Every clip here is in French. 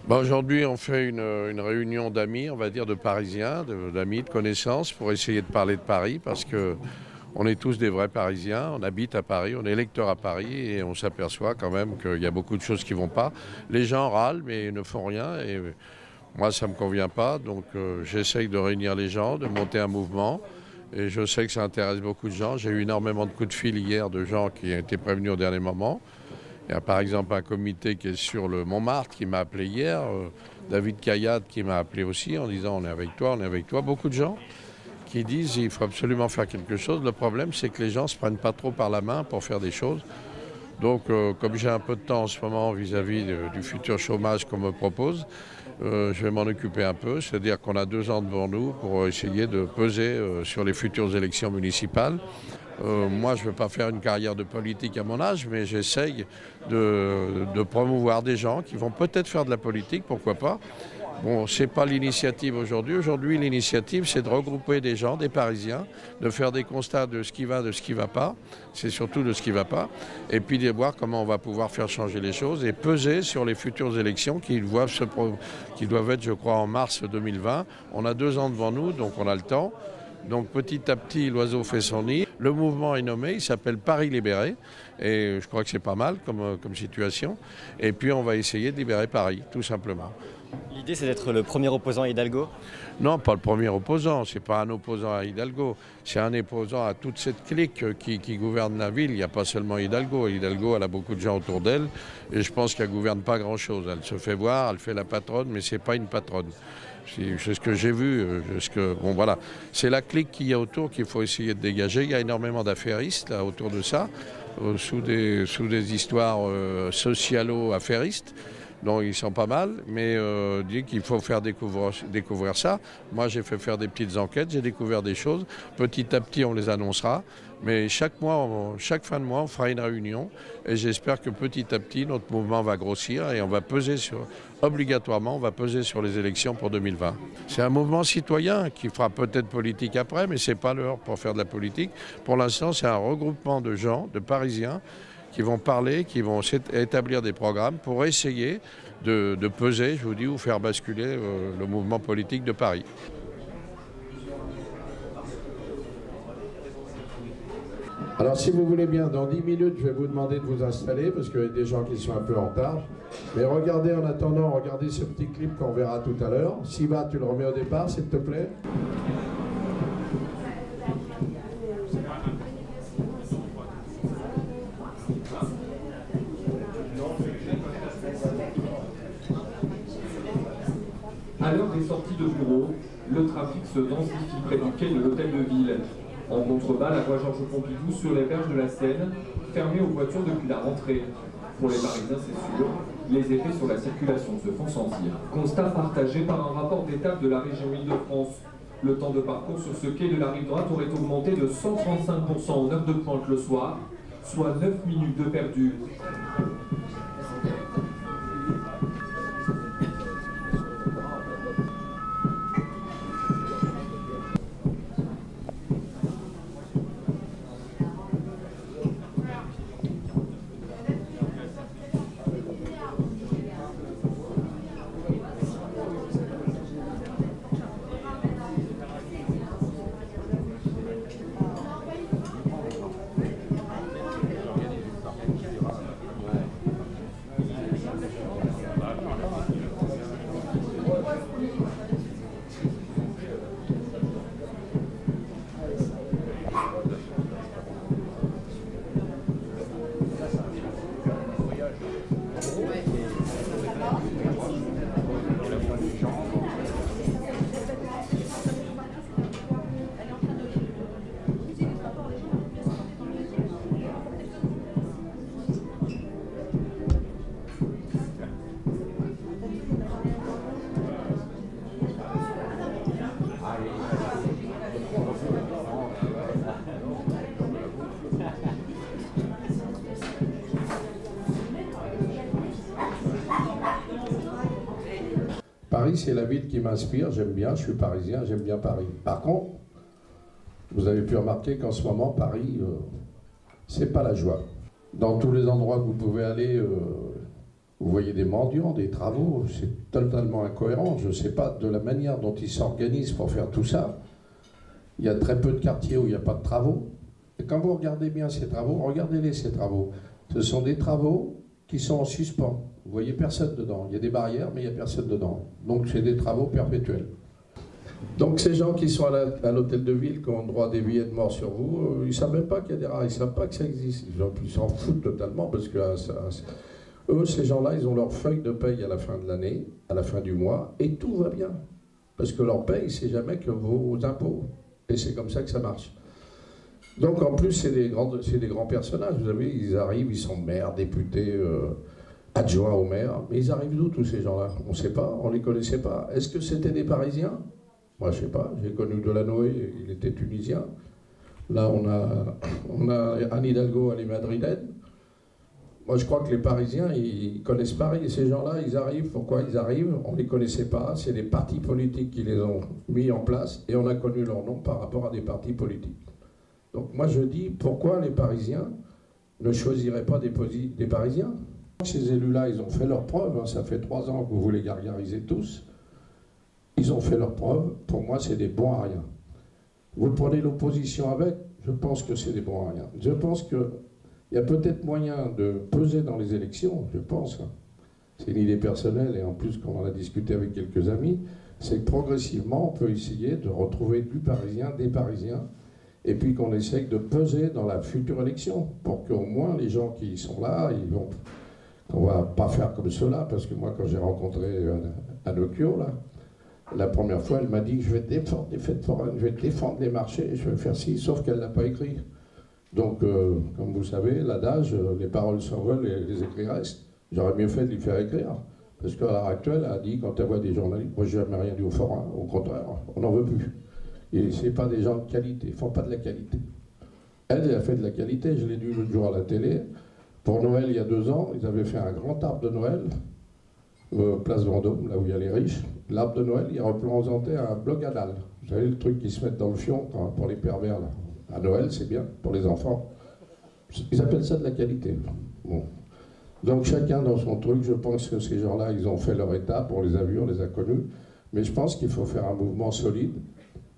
Aujourd'hui, on fait une réunion d'amis, on va dire de Parisiens, d'amis, de connaissances, pour essayer de parler de Paris, parce que on est tous des vrais Parisiens, on habite à Paris, on est électeurs à Paris, et on s'aperçoit quand même qu'il y a beaucoup de choses qui ne vont pas. Les gens râlent, mais ne font rien, et moi, ça ne me convient pas, donc j'essaye de réunir les gens, de monter un mouvement. Et je sais que ça intéresse beaucoup de gens. J'ai eu énormément de coups de fil hier de gens qui ont été prévenus au dernier moment. Il y a par exemple un comité qui est sur le Montmartre qui m'a appelé hier, David Cayade qui m'a appelé aussi en disant on est avec toi, on est avec toi. Beaucoup de gens qui disent il faut absolument faire quelque chose. Le problème c'est que les gens ne se prennent pas trop par la main pour faire des choses. Donc comme j'ai un peu de temps en ce moment vis-à-vis du futur chômage qu'on me propose, je vais m'en occuper un peu. C'est-à-dire qu'on a 2 ans devant nous pour essayer de peser sur les futures élections municipales. Moi, je ne veux pas faire une carrière de politique à mon âge, mais j'essaye de promouvoir des gens qui vont peut-être faire de la politique, pourquoi pas. Bon, ce n'est pas l'initiative aujourd'hui. Aujourd'hui, l'initiative, c'est de regrouper des gens, des Parisiens, de faire des constats de ce qui va, de ce qui ne va pas. C'est surtout de ce qui ne va pas. Et puis de voir comment on va pouvoir faire changer les choses et peser sur les futures élections qui doivent être, je crois, en mars 2020. On a 2 ans devant nous, donc on a le temps. Donc petit à petit, l'oiseau fait son nid. Le mouvement est nommé, il s'appelle Paris Libéré. Et je crois que c'est pas mal comme situation. Et puis on va essayer de libérer Paris, tout simplement. L'idée, c'est d'être le premier opposant à Hidalgo? Non, pas le premier opposant. C'est pas un opposant à Hidalgo. C'est un opposant à toute cette clique qui gouverne la ville. Il n'y a pas seulement Hidalgo. Hidalgo, elle a beaucoup de gens autour d'elle. Et je pense qu'elle ne gouverne pas grand-chose. Elle se fait voir, elle fait la patronne, mais ce n'est pas une patronne. C'est ce que j'ai vu. Bon, voilà. C'est la clique qu'il y a autour qu'il faut essayer de dégager. Il y a énormément d'affairistes là, autour de ça, sous des histoires socialo-affairistes. Donc ils sont pas mal, mais dit qu'il faut faire découvrir ça. Moi j'ai fait faire des petites enquêtes, j'ai découvert des choses. Petit à petit on les annoncera, mais chaque fin de mois on fera une réunion et j'espère que petit à petit notre mouvement va grossir et on va obligatoirement on va peser sur les élections pour 2020. C'est un mouvement citoyen qui fera peut-être politique après, mais c'est pas l'heure pour faire de la politique. Pour l'instant c'est un regroupement de gens, de Parisiens, qui vont parler, qui vont établir des programmes pour essayer de peser, je vous dis, ou faire basculer le mouvement politique de Paris. Alors si vous voulez bien, dans 10 minutes, je vais vous demander de vous installer parce qu'il y a des gens qui sont un peu en retard. Mais regardez en attendant, regardez ce petit clip qu'on verra tout à l'heure. Siva, tu le remets au départ, s'il te plaît. À l'heure des sorties de bureau, le trafic se densifie près du quai de l'Hôtel de Ville. En contrebas, la voie Georges Pompidou sur les berges de la Seine, fermée aux voitures depuis la rentrée. Pour les Parisiens, c'est sûr, les effets sur la circulation se font sentir. Constat partagé par un rapport d'étape de la région Île-de-France. Le temps de parcours sur ce quai de la rive droite aurait augmenté de 135% en heure de pointe le soir, soit 9 minutes de perdu. Paris, c'est la ville qui m'inspire, j'aime bien, je suis parisien, j'aime bien Paris. Par contre, vous avez pu remarquer qu'en ce moment, Paris, c'est pas la joie. Dans tous les endroits que vous pouvez aller, vous voyez des mendiants, des travaux, c'est totalement incohérent. Je ne sais pas de la manière dont ils s'organisent pour faire tout ça. Il y a très peu de quartiers où il n'y a pas de travaux. Et quand vous regardez bien ces travaux, regardez-les ces travaux. Ce sont des travaux qui sont en suspens. Vous voyez personne dedans. Il y a des barrières, mais il n'y a personne dedans. Donc c'est des travaux perpétuels. Donc ces gens qui sont à l'hôtel de ville, qui ont droit à des billets de mort sur vous, ils ne savent même pas qu'il y a des rats, ils ne savent pas que ça existe. Ils s'en foutent totalement parce que eux, ces gens-là, ils ont leur feuille de paye à la fin de l'année, à la fin du mois, et tout va bien. Parce que leur paye, c'est jamais que vos impôts. Et c'est comme ça que ça marche. Donc en plus, c'est des grands personnages. Vous savez, ils arrivent, ils sont maires, députés, adjoints au maire. Mais ils arrivent d'où tous ces gens-là? On ne sait pas, on ne les connaissait pas. Est-ce que c'était des Parisiens? Moi, je ne sais pas. J'ai connu Delanoë, il était tunisien. Là, on a Anne Hidalgo, elle est madrilène. Moi, je crois que les Parisiens, ils connaissent Paris. Et ces gens-là, ils arrivent. Pourquoi ils arrivent? On ne les connaissait pas. C'est des partis politiques qui les ont mis en place. Et on a connu leur nom par rapport à des partis politiques. Donc moi, je dis, pourquoi les Parisiens ne choisiraient pas des Parisiens? Ces élus-là, ils ont fait leurs preuves. Hein. Ça fait 3 ans que vous les gargarisez tous. Ils ont fait leurs preuves. Pour moi, c'est des bons à rien. Vous prenez l'opposition avec, je pense que c'est des bons à rien. Je pense qu'il y a peut-être moyen de peser dans les élections, je pense. Hein. C'est une idée personnelle, et en plus, quand on en a discuté avec quelques amis, c'est que progressivement, on peut essayer de retrouver du Parisien, des Parisiens, et puis qu'on essaye de peser dans la future élection, pour qu'au moins les gens qui sont là, on ne va pas faire comme cela, parce que moi, quand j'ai rencontré Anocchio, là, la première fois, elle m'a dit que je vais défendre les fêtes foraines, je vais défendre les marchés, je vais faire ci, sauf qu'elle ne l'a pas écrit. Donc, comme vous savez, l'adage, les paroles s'envolent et les écrits restent. J'aurais mieux fait de lui faire écrire. Parce qu'à l'heure actuelle, elle a dit, quand elle voit des journalistes, moi, je n'ai jamais rien dit au forain, au contraire, on n'en veut plus. Et ce n'est pas des gens de qualité, ils ne font pas de la qualité. Elle a fait de la qualité, je l'ai dit l'autre jour à la télé. Pour Noël, il y a 2 ans, ils avaient fait un grand arbre de Noël, place Vendôme, là où il y a les riches. L'arbre de Noël, il représentait un bloc anal. Vous savez, le truc qui se met dans le fion pour les pervers, là. À Noël, c'est bien, pour les enfants. Ils appellent ça de la qualité. Bon. Donc chacun dans son truc, je pense que ces gens-là, ils ont fait leur étape, on les a vus, on les a connus. Mais je pense qu'il faut faire un mouvement solide,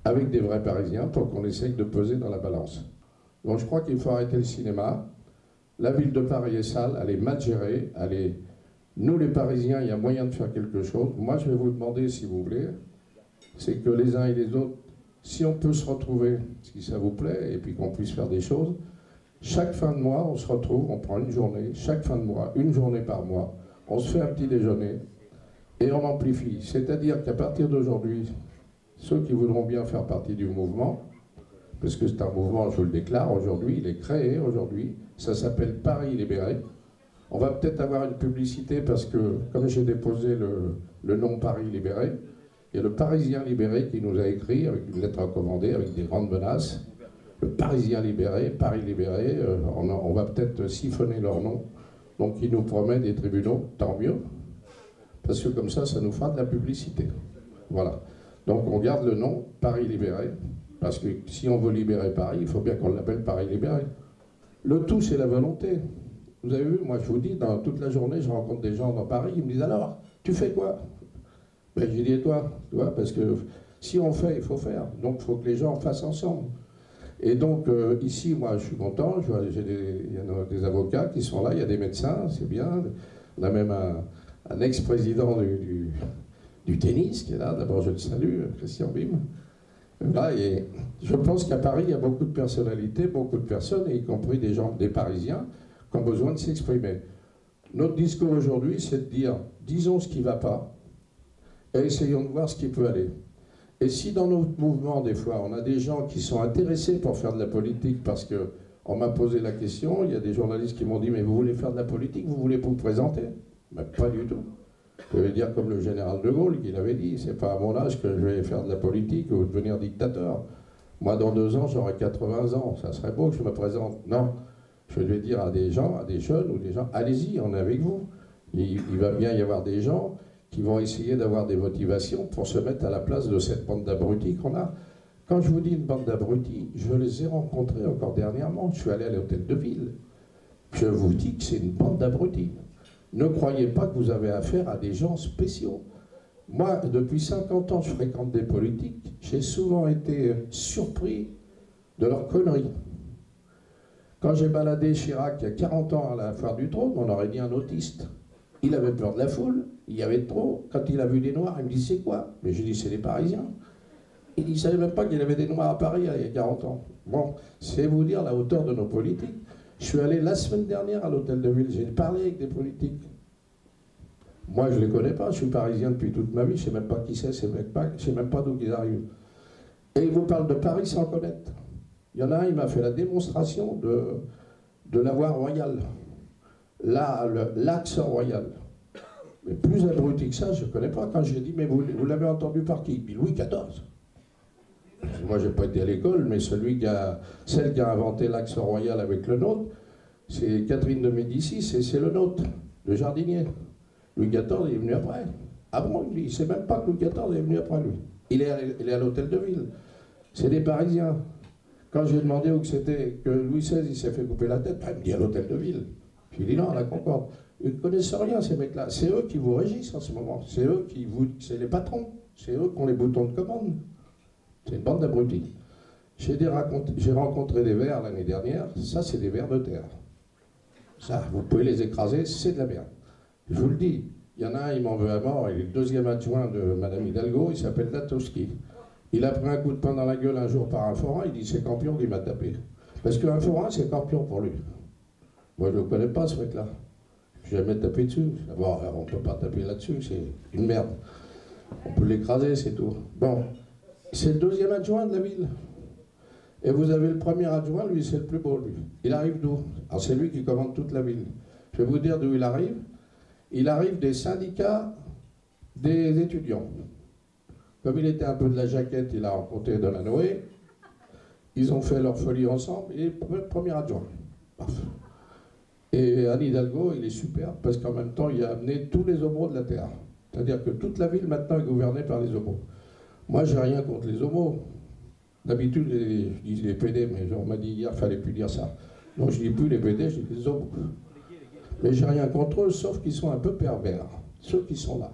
avec des vrais Parisiens, pour qu'on essaye de peser dans la balance. Donc je crois qu'il faut arrêter le cinéma. La ville de Paris est sale, elle est mal gérée, Nous les Parisiens, il y a moyen de faire quelque chose. Moi je vais vous demander, si vous voulez, c'est que les uns et les autres, si on peut se retrouver, si ça vous plaît, et puis qu'on puisse faire des choses, chaque fin de mois, on se retrouve, on prend une journée, chaque fin de mois, une journée par mois, on se fait un petit déjeuner, et on amplifie. C'est-à-dire qu'à partir d'aujourd'hui, ceux qui voudront bien faire partie du mouvement, parce que c'est un mouvement, je vous le déclare aujourd'hui, il est créé aujourd'hui, ça s'appelle Paris Libéré. On va peut-être avoir une publicité parce que, comme j'ai déposé le nom Paris Libéré, il y a le Parisien Libéré qui nous a écrit avec une lettre recommandée, avec des grandes menaces. Le Parisien Libéré, Paris Libéré, on va peut-être siphonner leur nom. Donc il nous promet des tribunaux, tant mieux, parce que comme ça nous fera de la publicité. Voilà. Donc on garde le nom Paris Libéré, parce que si on veut libérer Paris, il faut bien qu'on l'appelle Paris Libéré. Le tout, c'est la volonté. Vous avez vu, moi je vous dis, dans toute la journée, je rencontre des gens dans Paris, ils me disent alors, tu fais quoi? Ben, j'ai dit, et toi? Tu vois, parce que si on fait, il faut faire. Donc il faut que les gens fassent ensemble. Et donc ici, moi je suis content, il y a des avocats qui sont là, il y a des médecins, c'est bien. On a même un ex-président du tennis qui est là, d'abord je le salue, Christian Bim. Là, et je pense qu'à Paris, il y a beaucoup de personnalités, beaucoup de personnes, y compris des gens, des Parisiens, qui ont besoin de s'exprimer. Notre discours aujourd'hui, c'est de dire, disons ce qui ne va pas, et essayons de voir ce qui peut aller. Et si dans notre mouvement, des fois, on a des gens qui sont intéressés pour faire de la politique, parce qu'on m'a posé la question, il y a des journalistes qui m'ont dit, mais vous voulez faire de la politique, vous voulez vous présenter? Ben, pas du tout. Je vais dire comme le général de Gaulle qui l'avait dit, c'est pas à mon âge que je vais faire de la politique ou devenir dictateur. Moi, dans 2 ans, j'aurai 80 ans, ça serait beau que je me présente. Non, je vais dire à des gens, à des jeunes ou des gens, allez-y, on est avec vous. Il va bien y avoir des gens qui vont essayer d'avoir des motivations pour se mettre à la place de cette bande d'abrutis qu'on a. Quand je vous dis une bande d'abrutis, je les ai rencontrés encore dernièrement. Je suis allé à l'hôtel de ville. Je vous dis que c'est une bande d'abrutis. Ne croyez pas que vous avez affaire à des gens spéciaux. Moi, depuis 50 ans, je fréquente des politiques. J'ai souvent été surpris de leurs conneries. Quand j'ai baladé Chirac il y a 40 ans à la foire du Trône, on aurait dit un autiste. Il avait peur de la foule, il y avait trop. Quand il a vu des Noirs, il me dit c'est quoi? Mais je dis c'est les Parisiens. Il ne savait même pas qu'il y avait des Noirs à Paris il y a 40 ans. Bon, c'est vous dire la hauteur de nos politiques. Je suis allé la semaine dernière à l'hôtel de ville, j'ai parlé avec des politiques. Moi, je ne les connais pas, je suis parisien depuis toute ma vie, je ne sais même pas qui c'est, ces mecs-là, je ne sais même pas d'où ils arrivent. Et ils vous parlent de Paris sans connaître. Il y en a un, il m'a fait la démonstration de la voie royale. Là, l'axe royal. Mais plus abruti que ça, je ne connais pas. Quand j'ai dit, mais vous l'avez entendu par qui? Louis XIV. Moi, je n'ai pas été à l'école, mais celle qui a inventé l'axe royal avec le nôtre, c'est Catherine de Médicis, et c'est le nôtre, le jardinier. Louis XIV, il est venu après. Ah bon, il ne sait même pas que Louis XIV est venu après lui. Il est à l'hôtel de ville. C'est des Parisiens. Quand j'ai demandé où c'était que Louis XVI il s'est fait couper la tête, il me dit à l'hôtel de ville. Je lui ai dit non, à la Concorde. Ils ne connaissent rien, ces mecs-là. C'est eux qui vous régissent en ce moment. C'est eux c'est les patrons. C'est eux qui ont les boutons de commande. C'est une bande d'abrutis. J'ai rencontré des vers l'année dernière. Ça, c'est des vers de terre. Ça, vous pouvez les écraser, c'est de la merde. Je vous le dis. Il y en a un, il m'en veut à mort. Il est le deuxième adjoint de Madame Hidalgo. Il s'appelle Datowski. Il a pris un coup de poing dans la gueule un jour par un forain. Il dit c'est Campion qui m'a tapé. Parce qu'un forain, c'est Campion pour lui. Moi, je ne le connais pas, ce mec-là. Je n'ai jamais tapé dessus. Bon, on ne peut pas taper là-dessus, c'est une merde. On peut l'écraser, c'est tout. Bon, c'est le deuxième adjoint de la ville. Et vous avez le premier adjoint, lui, c'est le plus beau, lui. Il arrive d'où? Alors, c'est lui qui commande toute la ville. Je vais vous dire d'où il arrive. Il arrive des syndicats des étudiants. Comme il était un peu de la jaquette, il a rencontré Delanoë. Ils ont fait leur folie ensemble. Et le premier adjoint. Parfait. Et Anne Hidalgo, il est superbe parce qu'en même temps, il a amené tous les homos de la terre. C'est-à-dire que toute la ville, maintenant, est gouvernée par les homos. Moi, j'ai rien contre les homos. D'habitude, je dis les PD, mais on m'a dit hier qu'il ne fallait plus dire ça. Donc, je ne dis plus les PD, je dis les homos. Mais j'ai rien contre eux, sauf qu'ils sont un peu pervers, ceux qui sont là.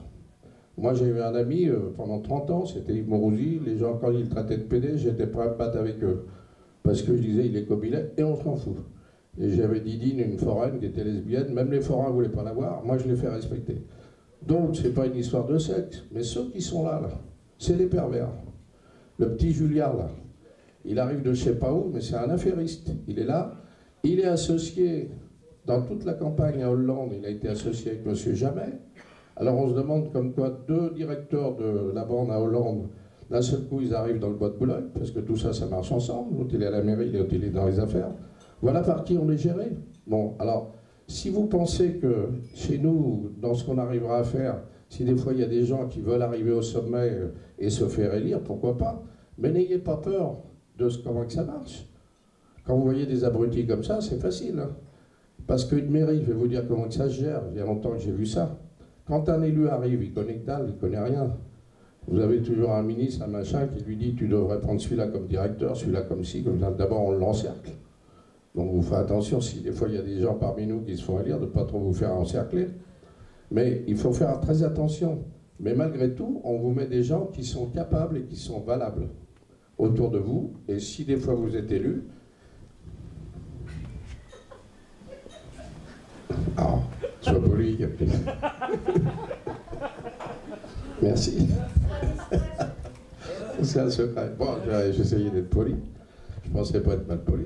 Moi, j'ai eu un ami, pendant 30 ans, c'était Yves Mourouzi. Les gens, quand ils le traitaient de PD, j'étais prêt à me battre avec eux. Parce que je disais, il est comme il est, et on s'en fout. Et j'avais Didine, une foraine qui était lesbienne, même les forains ne voulaient pas la voir, moi je l'ai fait respecter. Donc c'est pas une histoire de sexe, mais ceux qui sont là, c'est des pervers. Le petit Julliard là, il arrive de je sais pas où, mais c'est un affairiste. Il est là, il est associé dans toute la campagne à Hollande, il a été associé avec M. Jamais. Alors on se demande comme quoi deux directeurs de la bande à Hollande, d'un seul coup ils arrivent dans le bois de Boulogne, parce que tout ça, ça marche ensemble. L'autre il est à la mairie, l'autre il est dans les affaires. Voilà par qui on est géré. Bon, alors, si vous pensez que chez nous, dans ce qu'on arrivera à faire, si des fois il y a des gens qui veulent arriver au sommet et se faire élire, pourquoi pas? Mais n'ayez pas peur de comment que ça marche. Quand vous voyez des abrutis comme ça, c'est facile. Hein. Parce qu'une mairie, je vais vous dire comment que ça se gère. Il y a longtemps que j'ai vu ça. Quand un élu arrive, il connaît que dalle, il connaît rien. Vous avez toujours un ministre, un machin, qui lui dit tu devrais prendre celui-là comme directeur, celui-là comme ci, comme ça. D'abord on l'encercle. Donc vous faites attention, si des fois il y a des gens parmi nous qui se font élire, de ne pas trop vous faire encercler. Mais il faut faire très attention. Mais malgré tout, on vous met des gens qui sont capables et qui sont valables autour de vous. Et si des fois vous êtes élu, alors, sois poli, Capitaine. Merci. C'est un secret. Bon, j'essayais d'être poli. Je ne pensais pas être mal poli.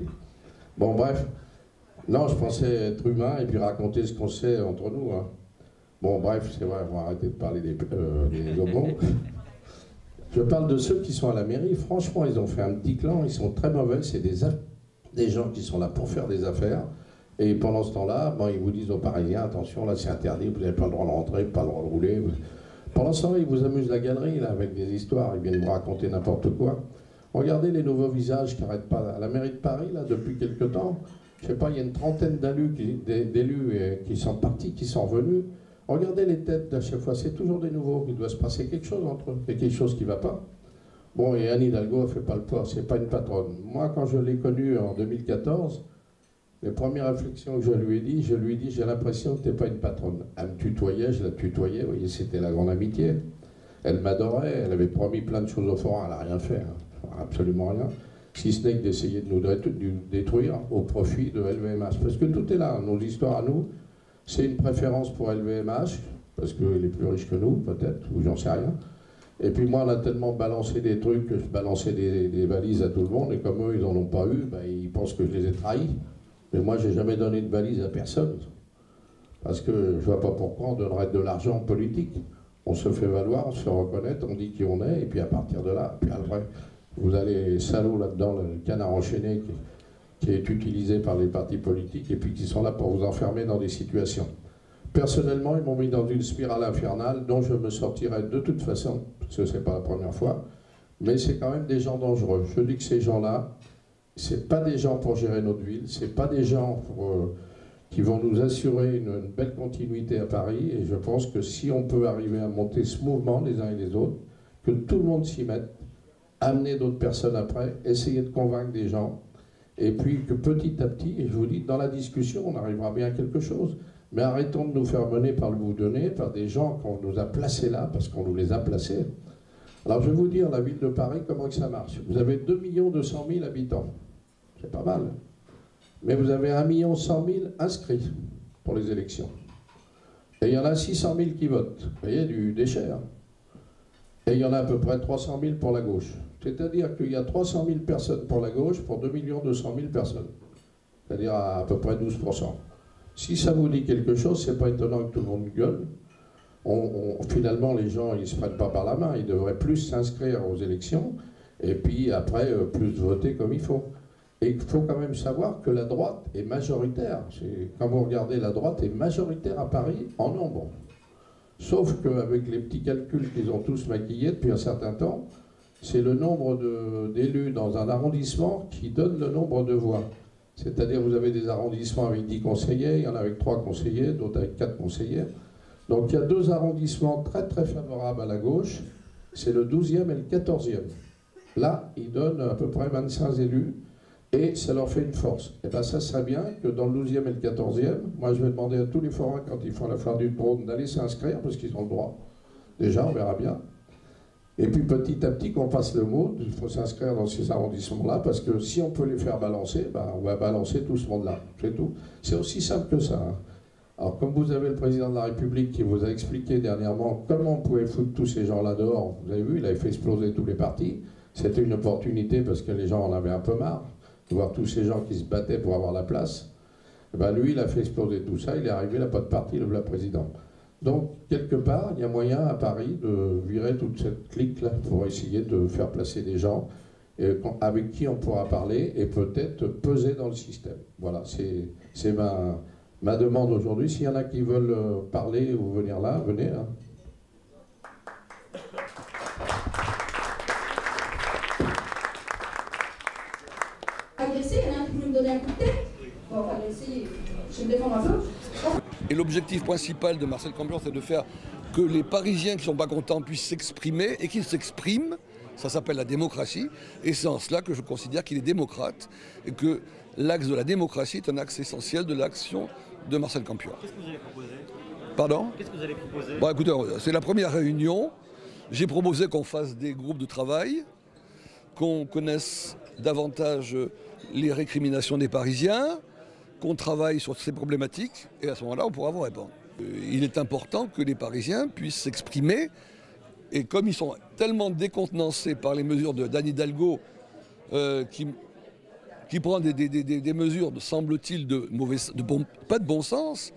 Bon, bref. Non, je pensais être humain et puis raconter ce qu'on sait entre nous. Hein. Bon, bref, c'est vrai, on va arrêter de parler des homos. Je parle de ceux qui sont à la mairie. Franchement, ils ont fait un petit clan. Ils sont très mauvais. C'est des gens qui sont là pour faire des affaires. Et pendant ce temps-là, bon, ils vous disent aux Parisiens, attention, là, c'est interdit. Vous n'avez pas le droit de rentrer, pas le droit de rouler. Pendant ce temps-là, ils vous amusent la galerie, là, avec des histoires. Ils viennent vous raconter n'importe quoi. Regardez les nouveaux visages qui n'arrêtent pas. À la mairie de Paris, là, depuis quelque temps, je ne sais pas, il y a une trentaine d'élus qui sont partis, qui sont revenus. Regardez les têtes à chaque fois, c'est toujours des nouveaux. Il doit se passer quelque chose entre eux, il y a quelque chose qui ne va pas. Bon, et Anne Hidalgo ne fait pas le poids, c'est pas une patronne. Moi, quand je l'ai connue en 2014, les premières réflexions que je lui ai dit, j'ai l'impression que tu n'es pas une patronne. Elle me tutoyait, je la tutoyais, vous voyez, c'était la grande amitié. Elle m'adorait, elle avait promis plein de choses au forum, elle n'a rien fait, hein, absolument rien. Si ce n'est que d'essayer de nous détruire au profit de LVMH. Parce que tout est là, nos histoires à nous, c'est une préférence pour LVMH, parce qu'il est plus riche que nous, peut-être, ou j'en sais rien. Et puis moi, on a tellement balancé des trucs que je balançais des valises à tout le monde, et comme eux, ils n'en ont pas eu, ben, ils pensent que je les ai trahis. Mais moi, je n'ai jamais donné de valise à personne. Parce que je ne vois pas pourquoi on donnerait de l'argent politique. On se fait valoir, on se fait reconnaître, on dit qui on est, et puis à partir de là, puis après, vous avez salauds là-dedans, le canard enchaîné qui est utilisé par les partis politiques, et puis qui sont là pour vous enfermer dans des situations. Personnellement, ils m'ont mis dans une spirale infernale dont je me sortirai de toute façon, parce que ce n'est pas la première fois, mais c'est quand même des gens dangereux. Je dis que ces gens-là, ce n'est pas des gens pour gérer notre ville, ce n'est pas des gens qui vont nous assurer une belle continuité à Paris, et je pense que si on peut arriver à monter ce mouvement les uns et les autres, que tout le monde s'y mette, amener d'autres personnes après, essayer de convaincre des gens, et puis que petit à petit, et je vous dis, dans la discussion, on arrivera bien à quelque chose. Mais arrêtons de nous faire mener par le bout de nez, par des gens qu'on nous a placés là, parce qu'on nous les a placés. Alors je vais vous dire, la ville de Paris, comment que ça marche. Vous avez 2 200 000 habitants, c'est pas mal. Mais vous avez 1 100 000 inscrits pour les élections. Et il y en a 600 000 qui votent. Vous voyez, du déchet. Hein. Et il y en a à peu près 300 000 pour la gauche. C'est-à-dire qu'il y a 300 000 personnes pour la gauche pour 2 200 000 personnes. C'est-à-dire à peu près 12%. Si ça vous dit quelque chose, c'est pas étonnant que tout le monde gueule. Finalement, les gens, ils ne se prennent pas par la main. Ils devraient plus s'inscrire aux élections et puis après, plus voter comme il faut. Et il faut quand même savoir que la droite est majoritaire. Quand vous regardez, la droite est majoritaire à Paris en nombre. Sauf qu'avec les petits calculs qu'ils ont tous maquillés depuis un certain temps, c'est le nombre d'élus dans un arrondissement qui donne le nombre de voix. C'est-à-dire vous avez des arrondissements avec 10 conseillers, il y en a avec 3 conseillers, d'autres avec 4 conseillers. Donc il y a 2 arrondissements très très favorables à la gauche, c'est le 12e et le 14e. Là, ils donnent à peu près 25 élus et ça leur fait une force. Et bien ça serait bien que dans le 12e et le 14e, moi je vais demander à tous les forains quand ils font la foire du trône d'aller s'inscrire parce qu'ils ont le droit. Déjà, on verra bien. Et puis petit à petit qu'on passe le mot, il faut s'inscrire dans ces arrondissements-là, parce que si on peut les faire balancer, ben on va balancer tout ce monde-là, c'est tout. C'est aussi simple que ça. Hein. Alors comme vous avez le président de la République qui vous a expliqué dernièrement comment on pouvait foutre tous ces gens-là dehors, vous avez vu, il avait fait exploser tous les partis, c'était une opportunité parce que les gens en avaient un peu marre, de voir tous ces gens qui se battaient pour avoir la place. Et ben lui, il a fait exploser tout ça, il est arrivé, il n'a pas de parti, il est président. Donc, quelque part, il y a moyen à Paris de virer toute cette clique-là pour essayer de faire placer des gens avec qui on pourra parler et peut-être peser dans le système. Voilà, c'est ma demande aujourd'hui. S'il y en a qui veulent parler ou venir là, venez. Hein. Agressé, il y en a un qui voulait me donner un coup de tête. Bon, on va essayer. Je vais me défendre un peu. Et l'objectif principal de Marcel Campion, c'est de faire que les Parisiens qui ne sont pas contents puissent s'exprimer et qu'ils s'expriment. Ça s'appelle la démocratie. Et c'est en cela que je considère qu'il est démocrate et que l'axe de la démocratie est un axe essentiel de l'action de Marcel Campion. Qu'est-ce que vous allez proposer? Pardon? Qu'est-ce que vous allez proposer? Bon, écoutez, c'est la première réunion. J'ai proposé qu'on fasse des groupes de travail, qu'on connaisse davantage les récriminations des Parisiens, qu'on travaille sur ces problématiques, et à ce moment-là, on pourra vous répondre. Il est important que les Parisiens puissent s'exprimer, et comme ils sont tellement décontenancés par les mesures d'Anne Hidalgo, qui prend des mesures, semble-t-il, pas de bon sens,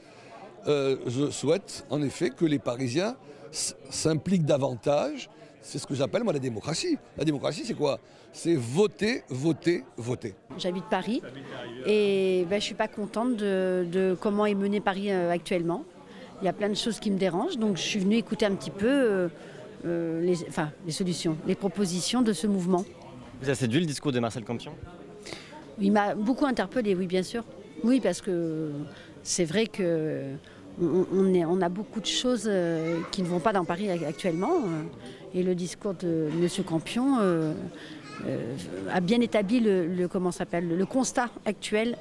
je souhaite en effet que les Parisiens s'impliquent davantage. C'est ce que j'appelle moi la démocratie. La démocratie, c'est quoi? C'est voter, voter, voter. J'habite Paris et je ne suis pas contente de comment est mené Paris actuellement. Il y a plein de choses qui me dérangent, donc je suis venue écouter un petit peu les solutions, les propositions de ce mouvement. Vous avez séduit le discours de Marcel Campion? Il m'a beaucoup interpellée, oui, bien sûr. Oui, parce que c'est vrai que on a beaucoup de choses qui ne vont pas dans Paris actuellement. Et le discours de M. Campion a bien établi le constat actuel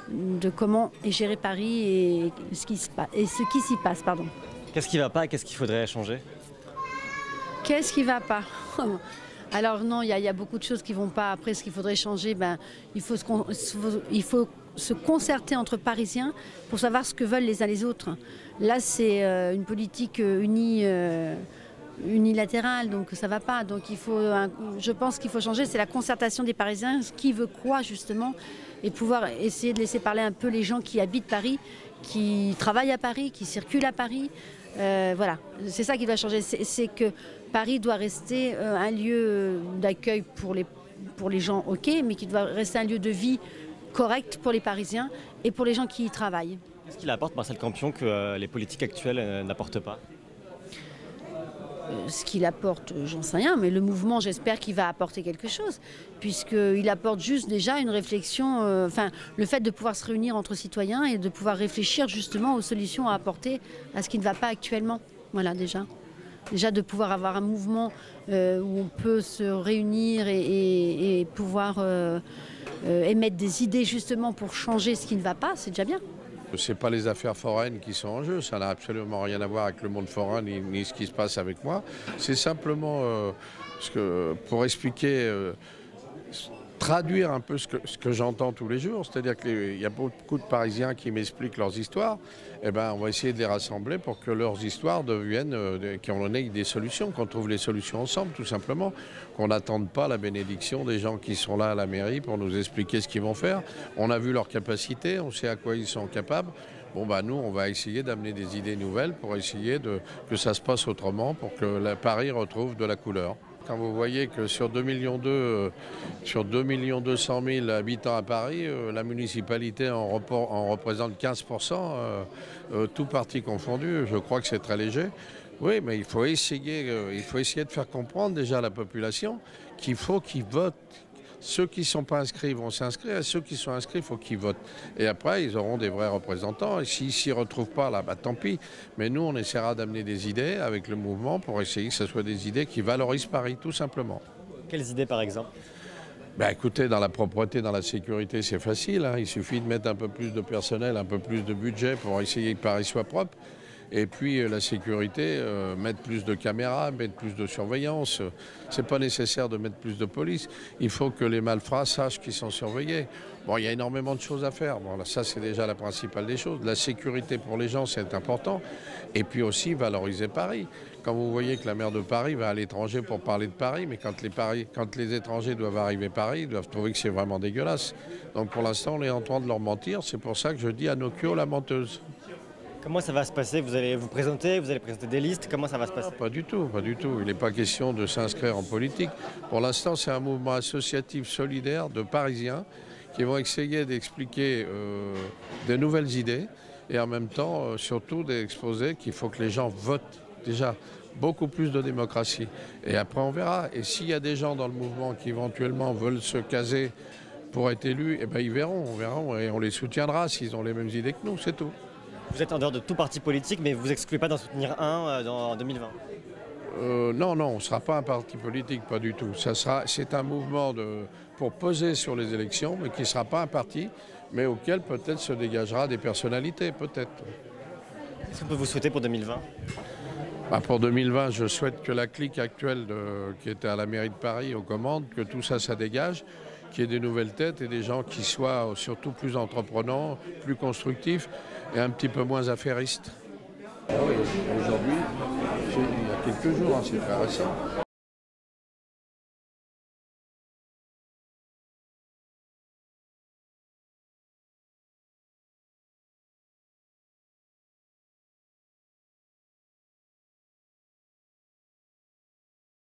de comment est géré Paris et ce qui s'y passe. Pardon. Qu'est-ce qui ne va pas et qu'est-ce qu'il faudrait changer? Qu'est-ce qui ne va pas? Alors non, il y a beaucoup de choses qui ne vont pas. Après, ce qu'il faudrait changer, il faut se concerter entre Parisiens pour savoir ce que veulent les uns les autres. Là, c'est une politique unilatérale, donc ça ne va pas. Donc je pense qu'il faut changer, c'est la concertation des Parisiens, qui veut quoi justement, et pouvoir essayer de laisser parler un peu les gens qui habitent Paris, qui travaillent à Paris, qui circulent à Paris. Voilà, c'est ça qui doit changer. C'est que Paris doit rester un lieu d'accueil pour les gens, ok, mais qui doit rester un lieu de vie correct pour les Parisiens et pour les gens qui y travaillent. Qu'est-ce qu'il apporte, Marcel Campion, que les politiques actuelles n'apportent pas? Ce qu'il apporte, j'en sais rien, mais le mouvement, j'espère qu'il va apporter quelque chose, puisqu'il apporte juste déjà une réflexion, le fait de pouvoir se réunir entre citoyens et de pouvoir réfléchir justement aux solutions à apporter à ce qui ne va pas actuellement. Voilà, déjà de pouvoir avoir un mouvement où on peut se réunir et pouvoir émettre des idées justement pour changer ce qui ne va pas, c'est déjà bien. Ce n'est pas les affaires foraines qui sont en jeu, ça n'a absolument rien à voir avec le monde forain ni ce qui se passe avec moi. C'est simplement pour expliquer, traduire un peu ce que j'entends tous les jours. C'est-à-dire qu'il y a beaucoup de Parisiens qui m'expliquent leurs histoires. Eh ben, on va essayer de les rassembler pour que leurs histoires deviennent, qu'on ait des solutions, qu'on trouve les solutions ensemble, tout simplement. Qu'on n'attende pas la bénédiction des gens qui sont là à la mairie pour nous expliquer ce qu'ils vont faire. On a vu leurs capacités, on sait à quoi ils sont capables. Bon, nous, on va essayer d'amener des idées nouvelles pour essayer que ça se passe autrement, pour que Paris retrouve de la couleur. Quand vous voyez que sur 2,2 millions habitants à Paris, la municipalité en représente 15%, tout parti confondu, je crois que c'est très léger. Oui, mais il faut essayer de faire comprendre déjà à la population qu'il faut qu'ils votent. Ceux qui ne sont pas inscrits vont s'inscrire, et ceux qui sont inscrits, il faut qu'ils votent. Et après, ils auront des vrais représentants. Et s'ils ne s'y retrouvent pas, là, tant pis. Mais nous, on essaiera d'amener des idées avec le mouvement pour essayer que ce soit des idées qui valorisent Paris, tout simplement. Quelles idées, par exemple? Écoutez, dans la propreté, dans la sécurité, c'est facile. Il suffit de mettre un peu plus de personnel, un peu plus de budget pour essayer que Paris soit propre. Et puis la sécurité, mettre plus de caméras, mettre plus de surveillance. C'est pas nécessaire de mettre plus de police. Il faut que les malfrats sachent qu'ils sont surveillés. Bon, il y a énormément de choses à faire. Bon, là, ça, c'est déjà la principale des choses. La sécurité pour les gens, c'est important. Et puis aussi valoriser Paris. Quand vous voyez que la maire de Paris va à l'étranger pour parler de Paris, mais quand les étrangers doivent arriver à Paris, ils doivent trouver que c'est vraiment dégueulasse. Donc pour l'instant, on est en train de leur mentir. C'est pour ça que je dis à Nocchio la menteuse. Comment ça va se passer? Vous allez vous présenter des listes? Comment ça va se passer? Pas du tout, pas du tout. Il n'est pas question de s'inscrire en politique. Pour l'instant, c'est un mouvement associatif solidaire de Parisiens qui vont essayer d'expliquer des nouvelles idées et en même temps, surtout d'exposer qu'il faut que les gens votent déjà beaucoup plus de démocratie. Et après, on verra. Et s'il y a des gens dans le mouvement qui éventuellement veulent se caser pour être élus, eh ben, ils verront, et on les soutiendra s'ils ont les mêmes idées que nous, c'est tout. Vous êtes en dehors de tout parti politique, mais vous excluez pas d'en soutenir un en 2020? Non, on ne sera pas un parti politique, pas du tout. C'est un mouvement pour peser sur les élections, mais qui ne sera pas un parti, mais auquel peut-être se dégagera des personnalités, peut-être. Qu'est-ce que vous souhaitez pour 2020? Pour 2020, je souhaite que la clique actuelle qui était à la mairie de Paris aux commandes, que tout ça, ça dégage, qu'il y ait des nouvelles têtes et des gens qui soient surtout plus entreprenants, plus constructifs et un petit peu moins affairistes. Oui, aujourd'hui, il y a quelques jours, c'est très récent,